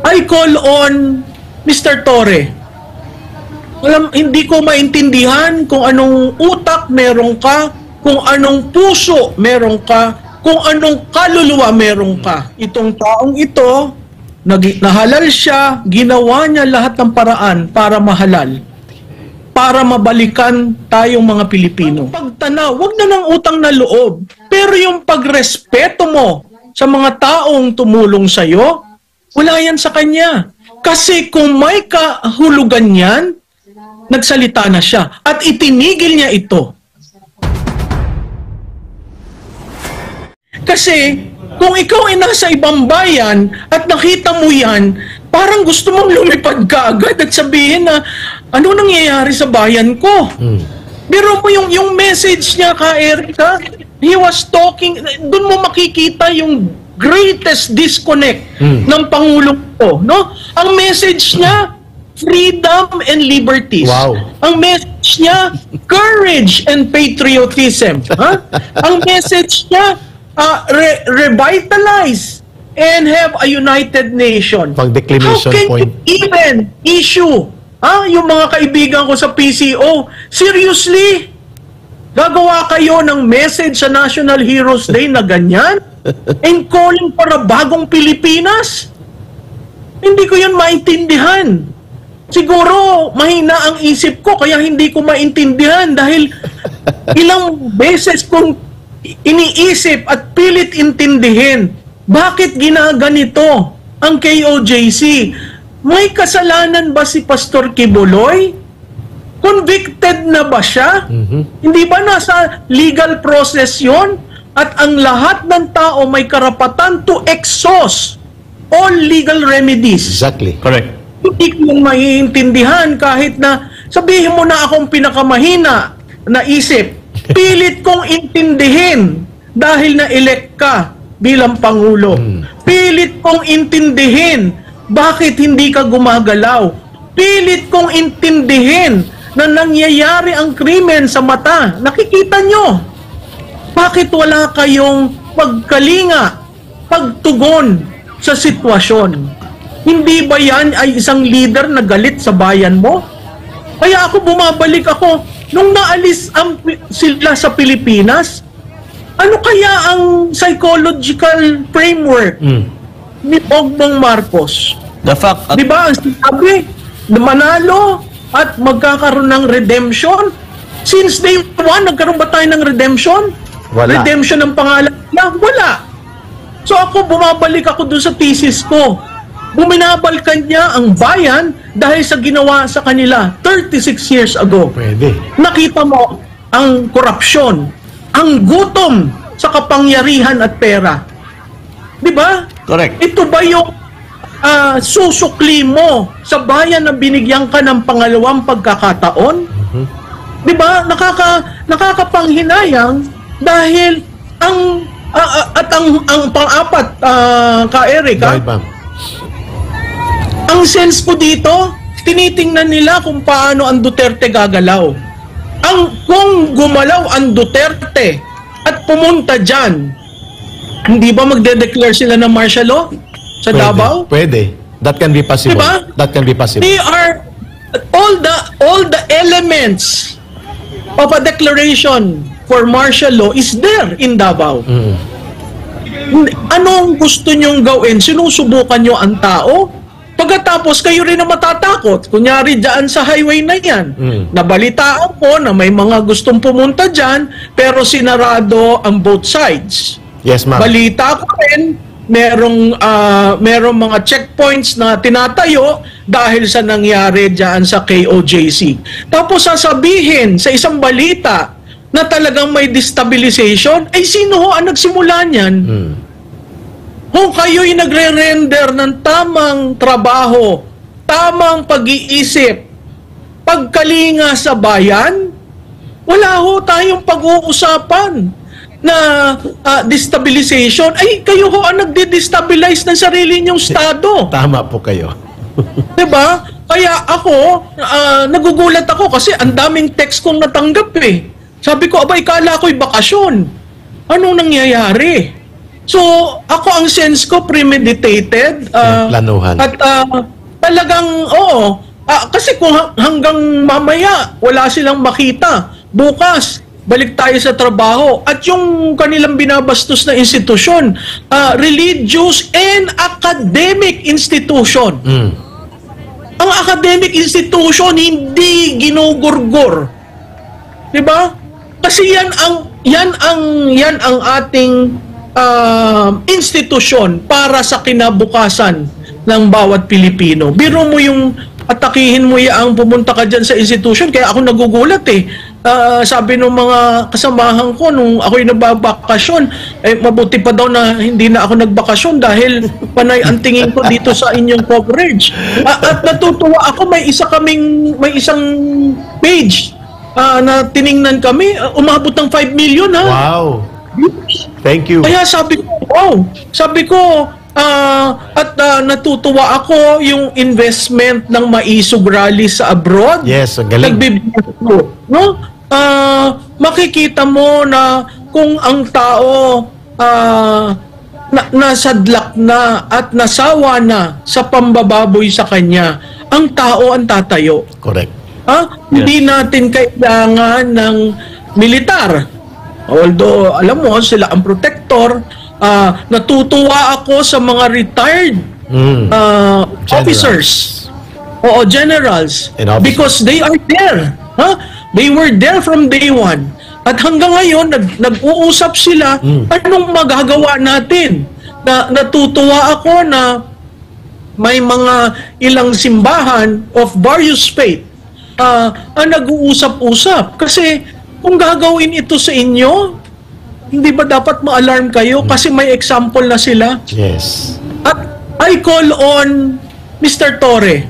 I call on Mr. Torre. Hindi ko maintindihan kung anong utak meron ka, kung anong puso meron ka, kung anong kaluluwa meron ka. Itong taong ito, nahalal siya, ginawa niya lahat ng paraan para mahalal, para mabalikan tayong mga Pilipino. Pagtanaw, wag na ng utang na loob, pero yung pagrespeto mo sa mga taong tumulong sa'yo, wala yan sa kanya. Kasi kung may kahulugan yan, nagsalita na siya at itinigil niya ito. Kasi kung ikaw ay nasa ibang bayan at nakita mo yan, parang gusto mong lumipad ka agad at sabihin na, ano nangyayari sa bayan ko? Pero mo yung message niya ka, Erica, he was talking, doon mo makikita yung greatest disconnect ng Pangulong ko, no? Ang message niya, freedom and liberties. Wow. Ang message niya, courage and patriotism. Ang message niya, revitalize and have a united nation. Pag-declination point. How can you even issue yung mga kaibigan ko sa PCO? Seriously? Gagawa kayo ng message sa National Heroes Day na ganyan? And calling para bagong Pilipinas? Hindi ko yun maintindihan. Siguro, mahina ang isip ko kaya hindi ko maintindihan dahil ilang beses kong iniisip at pilit intindihin bakit ginaganito ang KOJC. May kasalanan ba si Pastor Kibuloy? Convicted na ba siya? Hindi ba nasa legal process yun? At ang lahat ng tao may karapatan to exhaust all legal remedies. Exactly. Correct. Hindi ko yung maiintindihan kahit na sabihin mo na akong pinakamahina na isip. Pilit kong intindihin dahil na-elect ka bilang Pangulo. Pilit kong intindihin bakit hindi ka gumagalaw. Pilit kong intindihin na nangyayari ang krimen sa mata. Nakikita nyo. Bakit wala kayong pagkalinga, pagtugon sa sitwasyon? Hindi ba yan ay isang leader na galit sa bayan mo? Kaya ako bumabalik ako, nung naalis sila sa Pilipinas, ano kaya ang psychological framework ni Bongbong Marcos? The fact, Di ba, ang sinabi, na manalo at magkakaroon ng redemption? Since day one, nagkaroon ba tayo ng redemption? Wala. Redemption ng pangalan niya? Wala. So ako, bumabalik ako dun sa thesis ko. Buminabalkan niya ang bayan dahil sa ginawa sa kanila 36 years ago. Pwede. Nakita mo ang korupsyon, ang gutom sa kapangyarihan at pera. Di ba? correct. Ito ba yung susukli mo sa bayan na binigyan ka ng pangalawang pagkakataon? Di ba? Nakakapanghinayang dahil ang pang-apat, ka Erica, Dahil ba? ang sense ko dito, tinitingnan nila kung paano ang Duterte gagalaw. Kung gumalaw ang Duterte at pumunta dyan, hindi ba magde-declare sila ng martial law sa Davao? Pwede. That can be possible. Diba? That can be possible. They are all the elements of a declaration for martial law is there in Davao. Anong gusto nyong gawin? Sinusubukan nyo ang tao? Pagkatapos, kayo rin na matatakot. Kunyari, dyan sa highway na yan. Nabalitaan ko na may mga gustong pumunta dyan, pero sinarado ang both sides. Yes, ma'am. Balita ko rin, merong mga checkpoints na tinatayo dahil sa nangyari dyan sa KOJC. Tapos sasabihin sa isang balita na talagang may destabilization, ay sino ho ang nagsimula niyan? Kung kayo'y nagre-render ng tamang trabaho, tamang pag-iisip, pagkalinga sa bayan, wala ho tayong pag-uusapan na destabilization. Ay, kayo ho ang nagde-destabilize ng sarili niyong estado. Tama po kayo. Diba? Kaya ako, nagugulat ako kasi ang daming text kong natanggap eh. Sabi ko, abay, kala ko'y bakasyon. Anong nangyayari? So, ako ang sense ko premeditated. Planuhan. At talagang, oo. Kasi kung hanggang mamaya, wala silang makita. Bukas, balik tayo sa trabaho. At yung kanilang binabastos na institusyon, religious and academic institution. Ang academic institution, hindi ginugurgur. Diba? Kasi yan ang ating institusyon para sa kinabukasan ng bawat Pilipino. Biro mo yung atakihin mo ang pumunta ka dyan sa institution. Kaya ako nagugulat eh. Sabi ng mga kasamahan ko nung ako'y nagbabakasyon, mabuti pa daw na hindi na ako nagbakasyon dahil panay ang tingin ko dito sa inyong coverage. At natutuwa ako, may isang page na tiningnan kami, umabot ng 5 million ha. Wow. Thank you. Kaya sabi ko, natutuwa ako yung investment ng Maisog Rally sa abroad. Yes, ang galing. Nagbibigo, no? Makikita mo na kung ang tao nasadlak na at nasawa na sa pambababoy sa kanya, ang tao ang tatayo. Correct. Hindi natin kailangan ng militar. Although, alam mo, sila ang protector. Natutuwa ako sa mga retired officers. Oo, generals. Because they are there. They were there from day one. At hanggang ngayon, nag-uusap sila, anong magagawa natin? Natutuwa ako na may mga ilang simbahan of various faith ang nag-uusap-usap. Kasi kung gagawin ito sa inyo, hindi ba dapat ma-alarm kayo? Kasi may example na sila. Yes. At I call on Mr. Torre.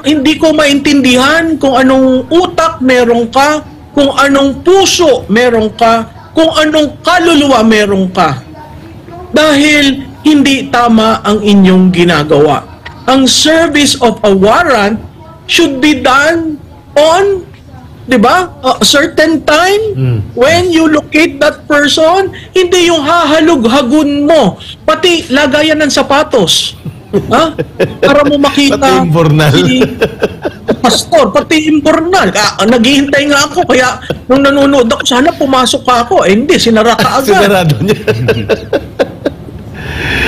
Hindi ko maintindihan kung anong utak meron ka, kung anong puso meron ka, kung anong kaluluwa meron ka. Dahil hindi tama ang inyong ginagawa. Ang service of a warrant should be done on, di ba, a certain time when you locate that person, hindi yung hahalug-hagun mo, pati lagayan ng sapatos. Para mo makita pati imbornal. Si pastor, pati imbornal. Naghihintay nga ako, kaya nung nanonood ako, sana pumasok ka ako. Hindi, sinara ka agad. Sinarado niya.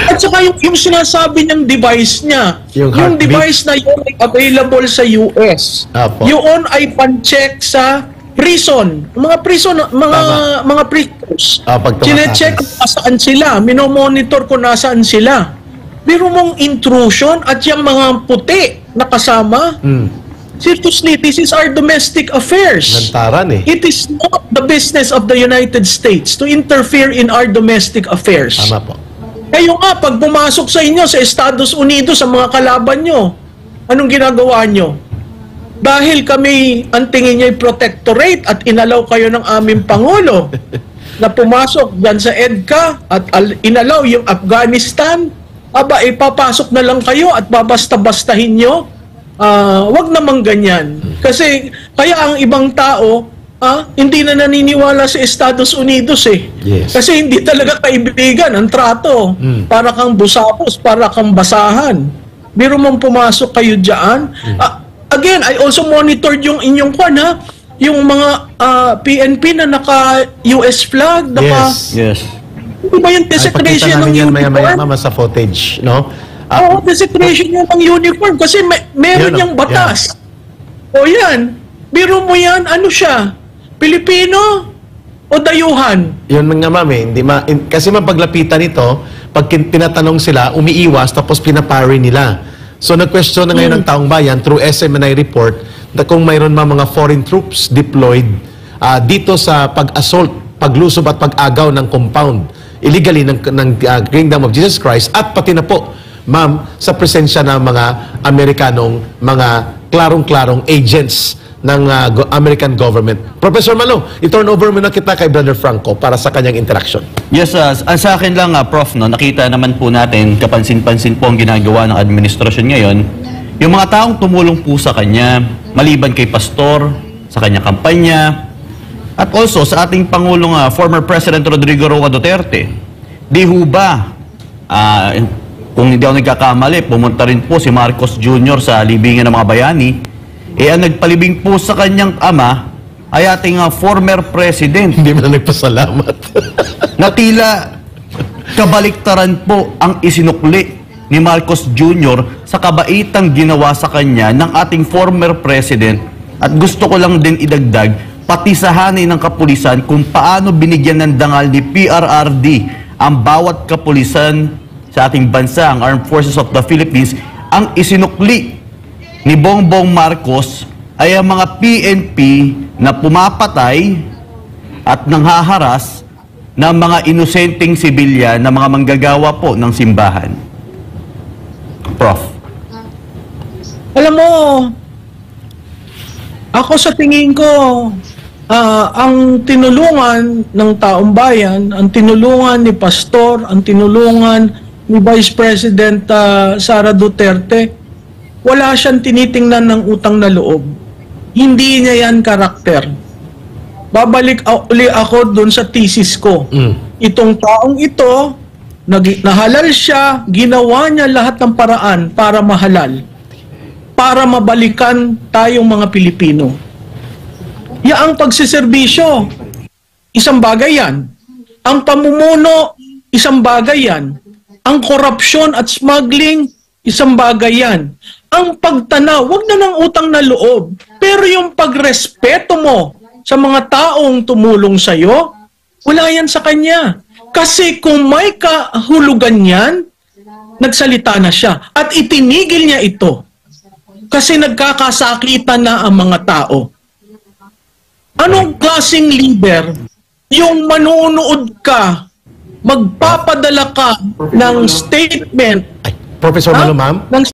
At saka yung sinasabi niyang device niya, yung device na yun ay available sa US. Yun ay pan-check sa prison. Mga prisoners. Sine-check kung nasaan sila. Minomonitor kung nasaan sila. Biro mong intrusion at yung mga puti na kasama. Seriously, this is our domestic affairs. Lantaran eh. It is not the business of the United States to interfere in our domestic affairs. Tama po. Kayo nga, pag pumasok sa inyo sa Estados Unidos, sa mga kalaban nyo, anong ginagawa nyo? Dahil kami, ang tingin nyo ay protectorate at inalaw kayo ng aming Pangulo na pumasok dyan sa EDCA at inalaw yung Afghanistan, ipapasok na lang kayo at babasta-bastahin nyo. Wag namang ganyan. Kasi, kaya ang ibang tao, hindi na naniniwala sa Estados Unidos eh. Yes. Kasi hindi talaga kaibigan ang trato. Para kang busapos, para kang basahan. Biro mong pumasok kayo dyan. Again, I also monitored yung inyong yung mga PNP na naka-US flag, Yes. Hindi ba yung desecration ng uniform? Maya-maya sa footage, no? Oo, desecration yan ng uniform kasi meron yung batas. O yan, biro mo yan, ano siya? Pilipino o dayuhan? Yun nga ma'am kasi mapaglapitan nito, pag tinatanong sila, umiiwas tapos pinapari nila. So nag-question na ngayon ng taong bayan through SMNI report na kung mayroon mga foreign troops deployed dito sa pag-assault, paglusob at pag-agaw ng compound illegally ng Kingdom of Jesus Christ at pati na po, ma'am, sa presensya ng mga Amerikanong mga klarong-klarong agents ng American government. Professor Malo, i-turn over mo na kita kay Brother Franco para sa kanyang interaction. Yes, sa akin lang, Prof, nakita naman po natin, kapansin-pansin po ang ginagawa ng administrasyon ngayon, yung mga taong tumulong po sa kanya, maliban kay Pastor, sa kanyang kampanya, at also sa ating Pangulong former President Rodrigo Roa Duterte. Di ho ba, kung hindi ako nagkakamali, pumunta rin po si Marcos Jr. sa libingan ng mga bayani, ang nagpalibing po sa kanyang ama ay ating former president Hindi mo na nagpasalamat. na tila kabaliktaran po ang isinukli ni Marcos Jr. sa kabaitang ginawa sa kanya ng ating former president. At gusto ko lang din idagdag, pati sa hanay ng kapulisan kung paano binigyan ng dangal ni PRRD ang bawat kapulisan sa ating bansa, ang Armed Forces of the Philippines. Ang isinukli ni Bongbong Marcos ay ang mga PNP na pumapatay at nanghaharas ng mga inosenteng sibilyan na mga manggagawa po ng simbahan. Prof. Alam mo, ako sa tingin ko, ang tinulungan ng taong bayan, ang tinulungan ni Pastor, ang tinulungan ni Vice President Sara Duterte, wala siyang tinitingnan ng utang na loob. Hindi niya yan karakter. Babalik uli ako dun sa thesis ko. Itong taong ito, nahalal siya, ginawa niya lahat ng paraan para mahalal. Para mabalikan tayong mga Pilipino. Yaang pagsiservisyo, isang bagay yan. Ang pamumuno, isang bagay yan. Ang korupsyon at smuggling, isang bagay yan. Ang pagtanaw, wag na ng utang na loob. Pero yung pagrespeto mo sa mga taong tumulong sa'yo, wala yan sa kanya. Kasi kung may kahulugan yan, nagsalita na siya. At itinigil niya ito. Kasi nagkakasakitan na ang mga tao. Anong klaseng leader? Yung manunood ka, magpapadala ka ng statement, Professor Malo, ma'am? ng